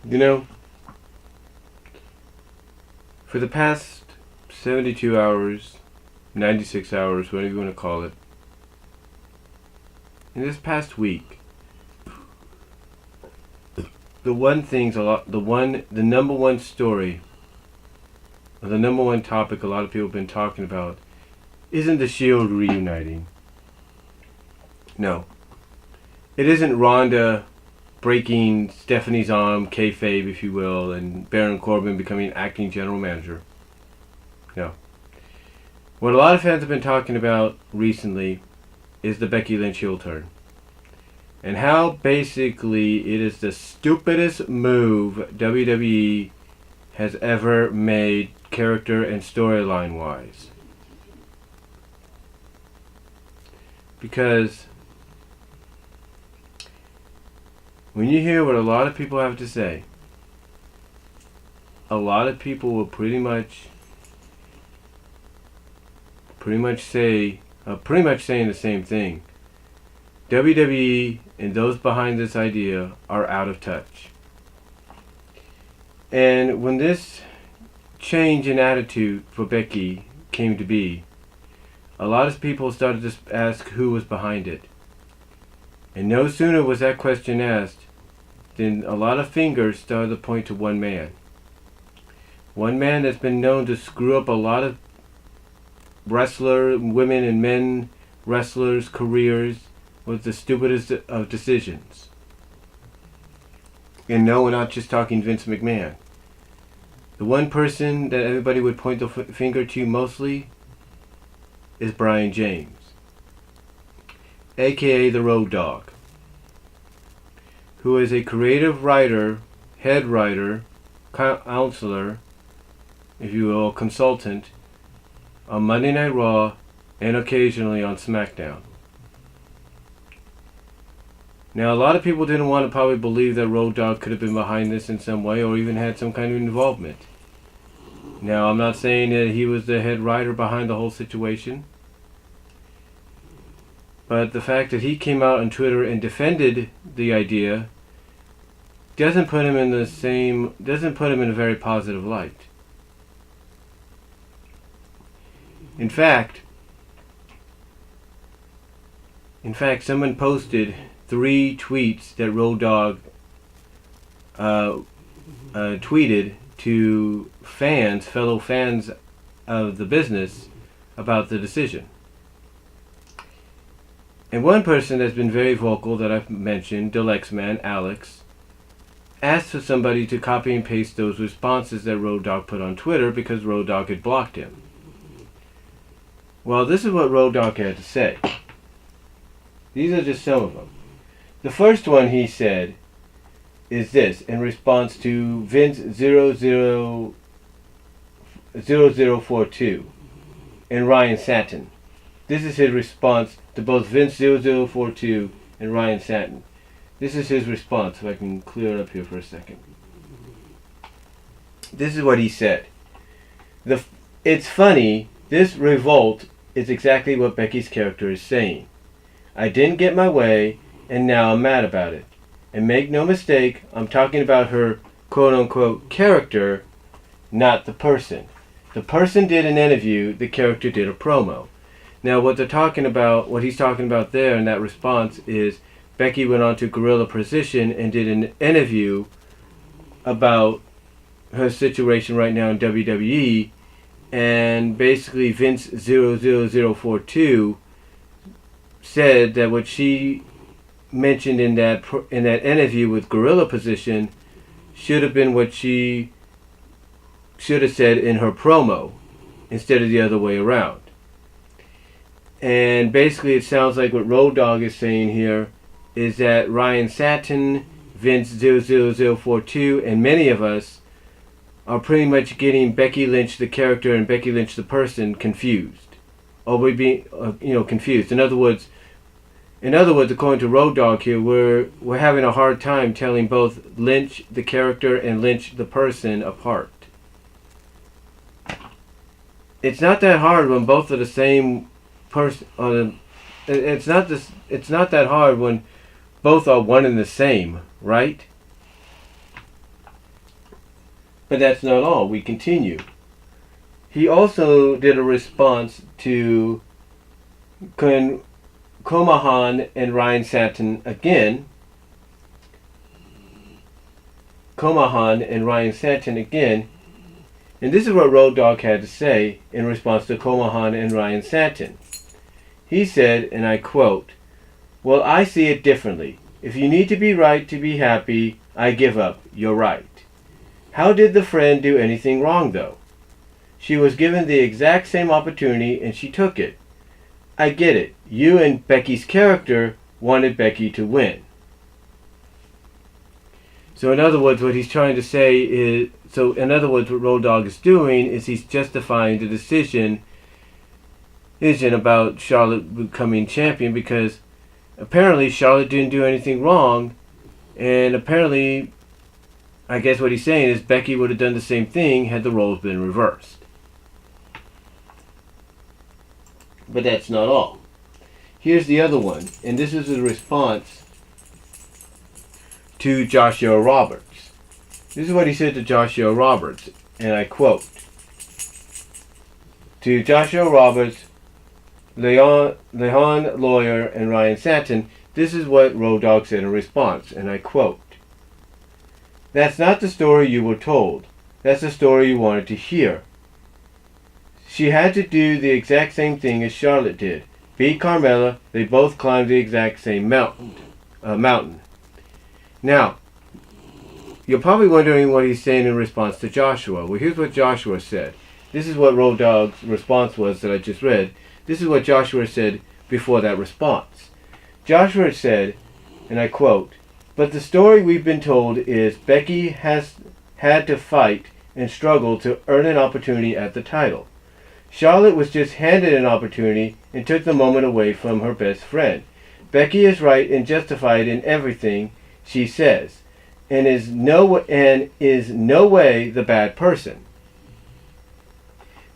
You know, for the past 72 hours, 96 hours, whatever you want to call it, in this past week, the number one story, or the number one topic a lot of people have been talking about isn't the Shield reuniting. No. It isn't Rhonda breaking Stephanie's arm, kayfabe if you will, and Baron Corbin becoming acting general manager. No. What a lot of fans have been talking about recently is the Becky Lynch heel turn. And how basically it is the stupidest move WWE has ever made character and storyline wise. Because when you hear what a lot of people have to say, a lot of people will pretty much saying the same thing. WWE and those behind this idea are out of touch. And when this change in attitude for Becky came to be, a lot of people started to ask who was behind it. And no sooner was that question asked than a lot of fingers started to point to one man. One man that's been known to screw up a lot of women and men wrestlers' careers with the stupidest of decisions. And no, we're not just talking Vince McMahon. The one person that everybody would point the finger to mostly is Brian James, aka the RoadDogg, who is a creative writer, head writer, counselor, if you will, consultant on Monday Night Raw and occasionally on SmackDown. Now, a lot of people didn't want to probably believe that RoadDogg could have been behind this in some way or even had some kind of involvement. Now, I'm not saying that he was the head writer behind the whole situation, but the fact that he came out on Twitter and defended the idea doesn't put him in a very positive light. In fact, someone posted 3 tweets that RoadDogg tweeted to fellow fans of the business about the decision. And one person that's been very vocal that I've mentioned, Dalyxman, Alex, asked for somebody to copy and paste those responses that RoadDogg put on Twitter because RoadDogg had blocked him. Well, this is what RoadDogg had to say. These are just some of them. The first one he said is this, in response to Vince 0042 and Ryan Satin. This is his response to both Vince 0042 and Ryan Satin. This is his response, if I can clear it up here for a second. This is what he said. It's funny, this revolt is exactly what Becky's character is saying. I didn't get my way, and now I'm mad about it. And make no mistake, I'm talking about her quote-unquote character, not the person. The person did an interview, the character did a promo. Now what he's talking about there in that response is Becky went on to Gorilla Position and did an interview about her situation right now in WWE, and basically Vince 00042 said that what she mentioned in that interview with Gorilla Position should have been what she should have said in her promo instead of the other way around. And basically it sounds like what RoadDogg is saying here is that Ryan Satin, Vince 00042, and many of us are pretty much getting Becky Lynch the character and Becky Lynch the person confused. Or we're being confused. In other words, according to RoadDogg here, we're having a hard time telling both Lynch the character and Lynch the person apart. It's not that hard when both are the same person. It's not that hard when both are one and the same, right? But that's not all. We continue. He also did a response to Comahan and Ryan Satin again. Comahan and Ryan Satin again. And this is what RoadDogg had to say in response to Comahan and Ryan Satin. He said, and I quote, "Well, I see it differently. If you need to be right to be happy, I give up. You're right. How did the friend do anything wrong, though? She was given the exact same opportunity and she took it. I get it. You and Becky's character wanted Becky to win." So in other words, what he's trying to say is, what RoadDogg is doing is he's justifying the decision about Charlotte becoming champion, because apparently Charlotte didn't do anything wrong, and apparently, I guess what he's saying is Becky would have done the same thing had the roles been reversed. But that's not all. Here's the other one, and this is a response to Joshua Roberts. This is what he said to Joshua Roberts, and I quote, "To Joshua Roberts, Leon Lawyer, and Ryan Satin, this is what RoadDogg said in response, and I quote, 'That's not the story you were told. That's the story you wanted to hear. She had to do the exact same thing as Charlotte did. Beat Carmella. They both climbed the exact same mountain. Now, you're probably wondering what he's saying in response to Joshua. Well, here's what Joshua said. This is what RoadDogg's response was that I just read. This is what Joshua said before that response. Joshua said, and I quote, "But the story we've been told is Becky has had to fight and struggle to earn an opportunity at the title. Charlotte was just handed an opportunity and took the moment away from her best friend. Becky is right and justified in everything she says, and is no way the bad person."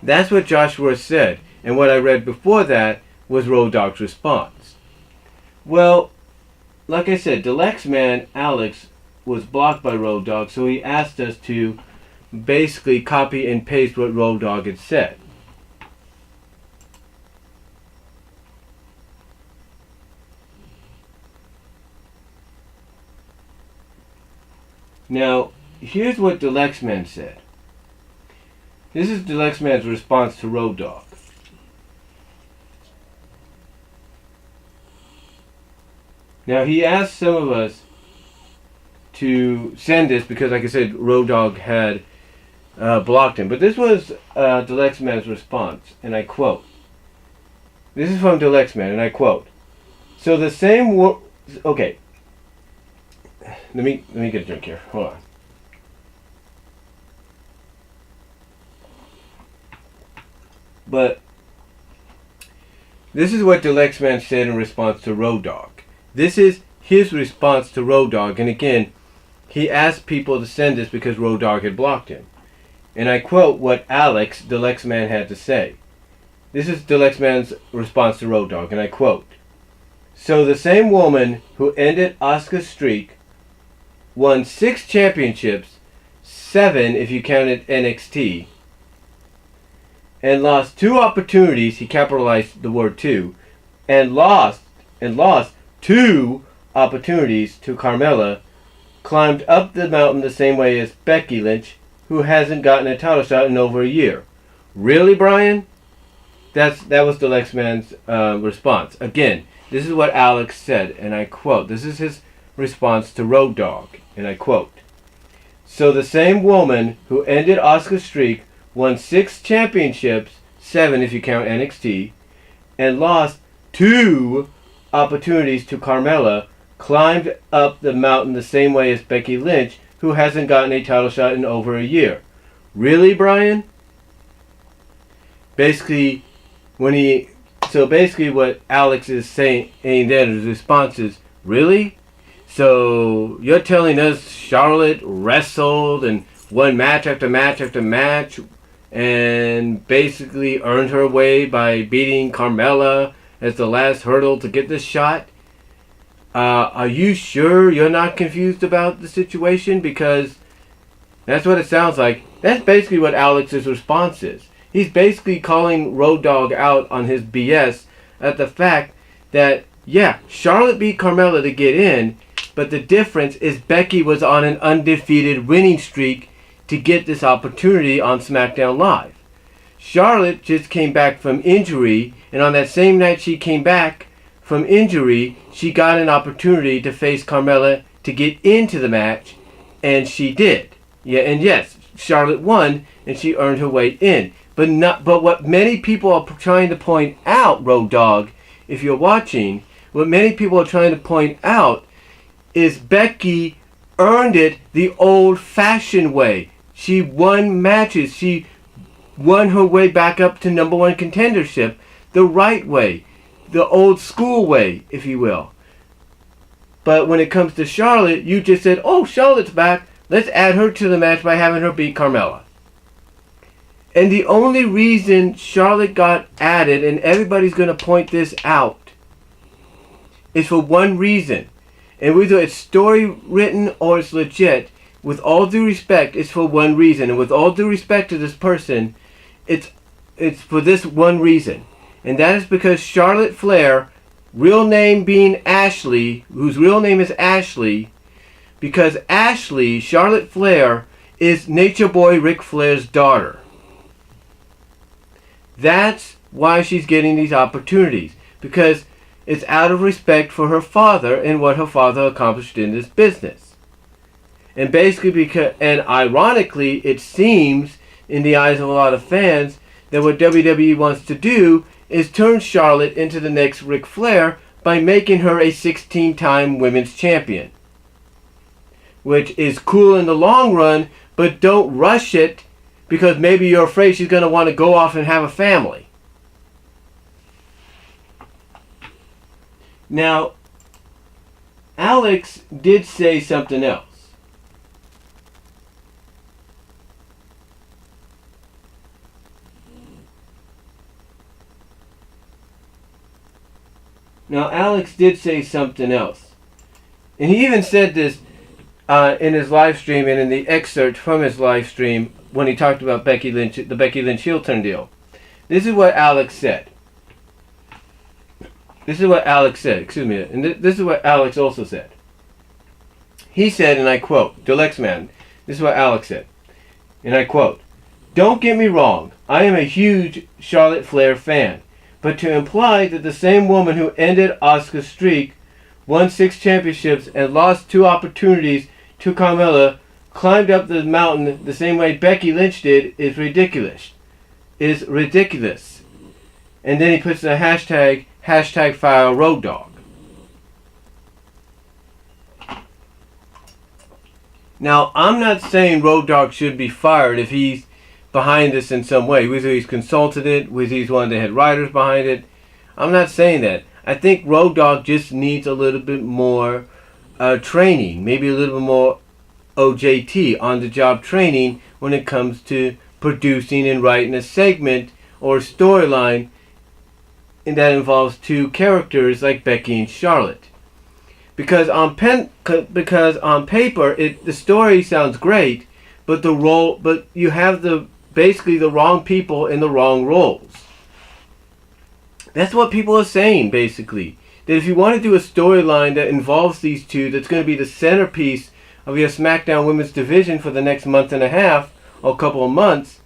That's what Joshua said, and what I read before that was RoadDogg's response. Well, like I said, Dalyxman Alex was blocked by RoadDogg, so he asked us to basically copy and paste what RoadDogg had said. Now, here's what Dalyxman said. This is Dalyxman's response to RoadDogg. Now, he asked some of us to send this because, like I said, RoadDogg had blocked him. But this was Dalyxman's response, and I quote. This is from Dalyxman, and I quote. "So the same okay. Let me get a drink here. Hold on. But this is what Dalyxman said in response to RoadDogg. This is his response to RoadDogg, and again, he asked people to send this because RoadDogg had blocked him. And I quote what Dalyxman had to say. This is Dalyxman's response to RoadDogg, and I quote, "So the same woman who ended Asuka's streak won 6 championships, 7 if you counted NXT, and lost 2 opportunities," he capitalized the word 2, and lost 2 opportunities to Carmella, climbed up the mountain the same way as Becky Lynch, who hasn't gotten a title shot in over a year. Really, Brian? That was Dalyxman's response. Again, this is what Alex said, and I quote. This is his response to RoadDogg, and I quote. "So the same woman who ended Asuka's streak won 6 championships, 7 if you count NXT, and lost 2 opportunities to Carmella, climbed up the mountain the same way as Becky Lynch, who hasn't gotten a title shot in over a year. Really, Brian?" Basically, what Alex is saying there in his response is, really? So you're telling us Charlotte wrestled and won match after match after match and basically earned her way by beating Carmella as the last hurdle to get this shot? Are you sure you're not confused about the situation? Because That's what it sounds like. That's basically what Alex's response is. He's basically calling RoadDogg out on his BS at the fact that, yeah, Charlotte beat Carmella to get in, but the difference is Becky was on an undefeated winning streak to get this opportunity on SmackDown Live. Charlotte just came back from injury, and on that same night she came back from injury, she got an opportunity to face Carmella to get into the match, and she did. Yeah, and yes, Charlotte won, and she earned her way in. But what many people are trying to point out, RoadDogg, if you're watching, what many people are trying to point out is Becky earned it the old-fashioned way. She won matches. She won her way back up to number one contendership the right way, the old school way, if you will. But when it comes to Charlotte, you just said, oh, Charlotte's back. Let's add her to the match by having her beat Carmella. And the only reason Charlotte got added, and everybody's going to point this out, is for one reason. And whether it's story written or it's legit, with all due respect, it's for one reason. And with all due respect to this person, it's for this one reason. And that is because Charlotte Flair, real name being Ashley, whose real name is Ashley, because Ashley, Charlotte Flair, is Nature Boy Ric Flair's daughter. That's why she's getting these opportunities. Because it's out of respect for her father and what her father accomplished in this business. And basically and ironically, it seems in the eyes of a lot of fans that what WWE wants to do is turn Charlotte into the next Ric Flair by making her a 16-time women's champion. Which is cool in the long run, but don't rush it because maybe you're afraid she's going to want to go off and have a family. Now, Alex did say something else. Now, Alex did say something else. And he even said this in his live stream and in the excerpt from his live stream when he talked about Becky Lynch, the Becky Lynch heel turn deal. This is what Alex said. This is what Alex said, excuse me, and this is what Alex also said. He said, and I quote, Dalyxman, this is what Alex said, and I quote, "Don't get me wrong, I am a huge Charlotte Flair fan, but to imply that the same woman who ended Asuka's streak, won 6 championships, and lost 2 opportunities to Carmella, climbed up the mountain the same way Becky Lynch did is ridiculous. And then he puts the hashtag file RoadDogg. Now, I'm not saying RoadDogg should be fired if he's behind this in some way. Whether he's consulted it, whether he's one of the head writers behind it. I'm not saying that. I think RoadDogg just needs a little bit more training. Maybe a little bit more OJT, on-the-job training, when it comes to producing and writing a segment or a storyline and that involves 2 characters like Becky and Charlotte. Because on paper, the story sounds great, but you have basically the wrong people in the wrong roles. That's what people are saying, basically. That if you want to do a storyline that involves these 2, that's going to be the centerpiece of your SmackDown Women's division for the next month and a half, or couple of months,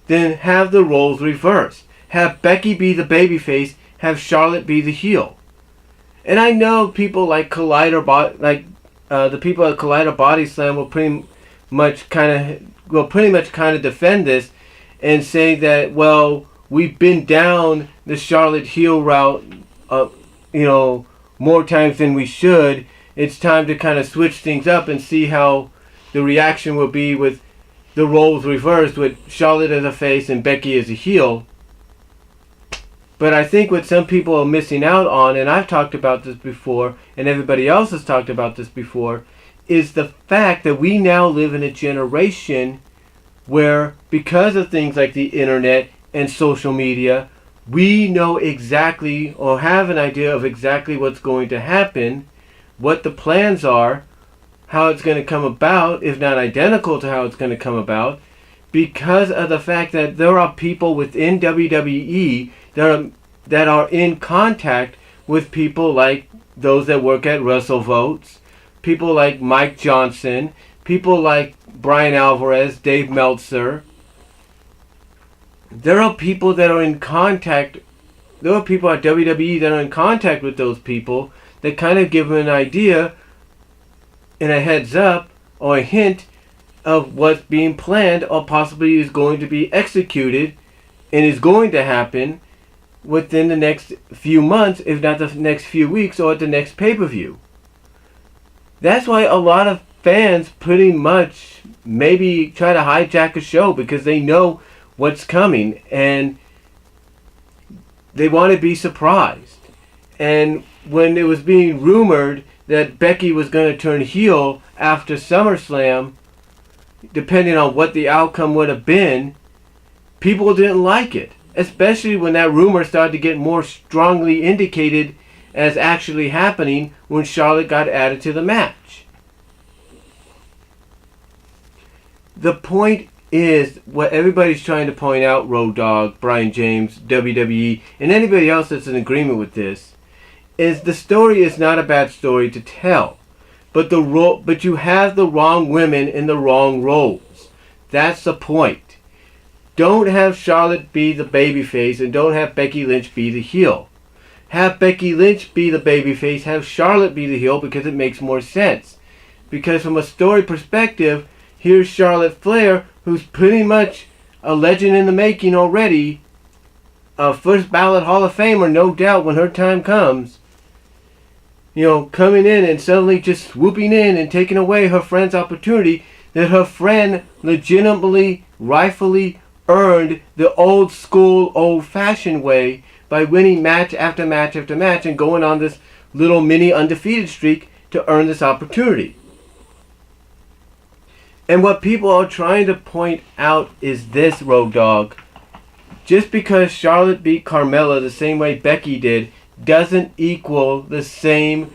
then have the roles reversed. Have Becky be the babyface, have Charlotte be the heel. And I know people like the people at Collider Body Slam will pretty much kind of defend this and say that, well, we've been down the Charlotte heel route, more times than we should. It's time to kind of switch things up and see how the reaction will be with the roles reversed, with Charlotte as a face and Becky as a heel. But I think what some people are missing out on, and I've talked about this before, and everybody else has talked about this before, is the fact that we now live in a generation where, because of things like the internet and social media, we know exactly, or have an idea of exactly what's going to happen, what the plans are, how it's going to come about, if not identical to how it's going to come about, because of the fact that there are people within WWE that are in contact with people like those that work at WrestleVotes, people like Mike Johnson, people like Brian Alvarez, Dave Meltzer. There are people that are in contact. There are people at WWE that are in contact with those people that kind of give them an idea and a heads up or a hint of what's being planned or possibly is going to be executed and is going to happen within the next few months, if not the next few weeks, or at the next pay-per-view. That's why a lot of fans pretty much maybe try to hijack a show, because they know what's coming and they want to be surprised. And when it was being rumored that Becky was going to turn heel after SummerSlam, depending on what the outcome would have been, people didn't like it. Especially when that rumor started to get more strongly indicated as actually happening when Charlotte got added to the match. The point is, what everybody's trying to point out, RoadDogg, Brian James, WWE, and anybody else that's in agreement with this, is the story is not a bad story to tell. But you have the wrong women in the wrong roles. That's the point. Don't have Charlotte be the babyface and don't have Becky Lynch be the heel. Have Becky Lynch be the babyface, have Charlotte be the heel, because it makes more sense. Because from a story perspective, here's Charlotte Flair, who's pretty much a legend in the making already, a first ballot Hall of Famer, no doubt, when her time comes. You know, coming in and suddenly just swooping in and taking away her friend's opportunity that her friend legitimately, rightfully earned the old school, old-fashioned way by winning match after match after match and going on this little mini undefeated streak to earn this opportunity. And what people are trying to point out is this, RoadDogg. Just because Charlotte beat Carmella the same way Becky did doesn't equal the same...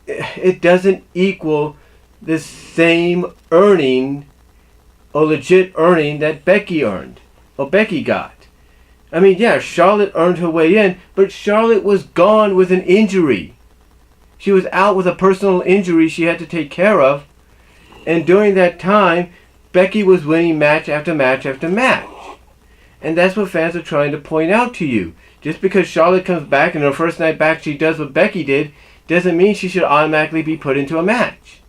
It doesn't equal the same earning or legit earning that Becky earned, or Becky got. I mean, yeah, Charlotte earned her way in, but Charlotte was gone with an injury. She was out with a personal injury she had to take care of, and during that time, Becky was winning match after match after match. And that's what fans are trying to point out to you. Just because Charlotte comes back and her first night back she does what Becky did, doesn't mean she should automatically be put into a match.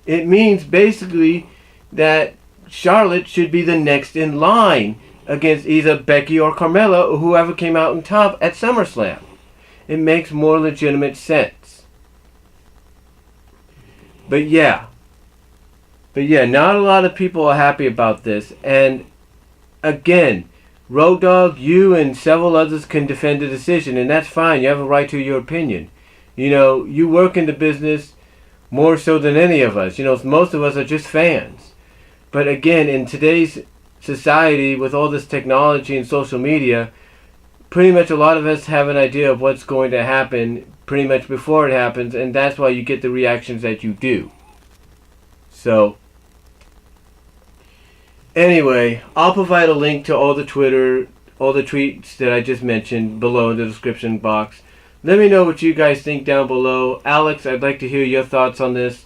It means basically that Charlotte should be the next in line against either Becky or Carmella or whoever came out on top at SummerSlam. It makes more legitimate sense. But yeah, not a lot of people are happy about this. And again, RoadDogg, you and several others can defend the decision, and that's fine. You have a right to your opinion. You know, you work in the business more so than any of us. You know, most of us are just fans. But again, in today's society, with all this technology and social media, pretty much a lot of us have an idea of what's going to happen pretty much before it happens, and that's why you get the reactions that you do. So, anyway, I'll provide a link to all the tweets that I just mentioned below in the description box. Let me know what you guys think down below. Alex, I'd like to hear your thoughts on this.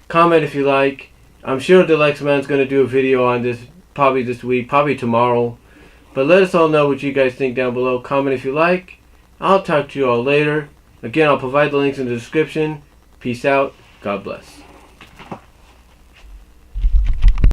Comment if you like. I'm sure Dalyxman's going to do a video on this probably this week, probably tomorrow. But let us all know what you guys think down below. Comment if you like. I'll talk to you all later. Again, I'll provide the links in the description. Peace out. God bless.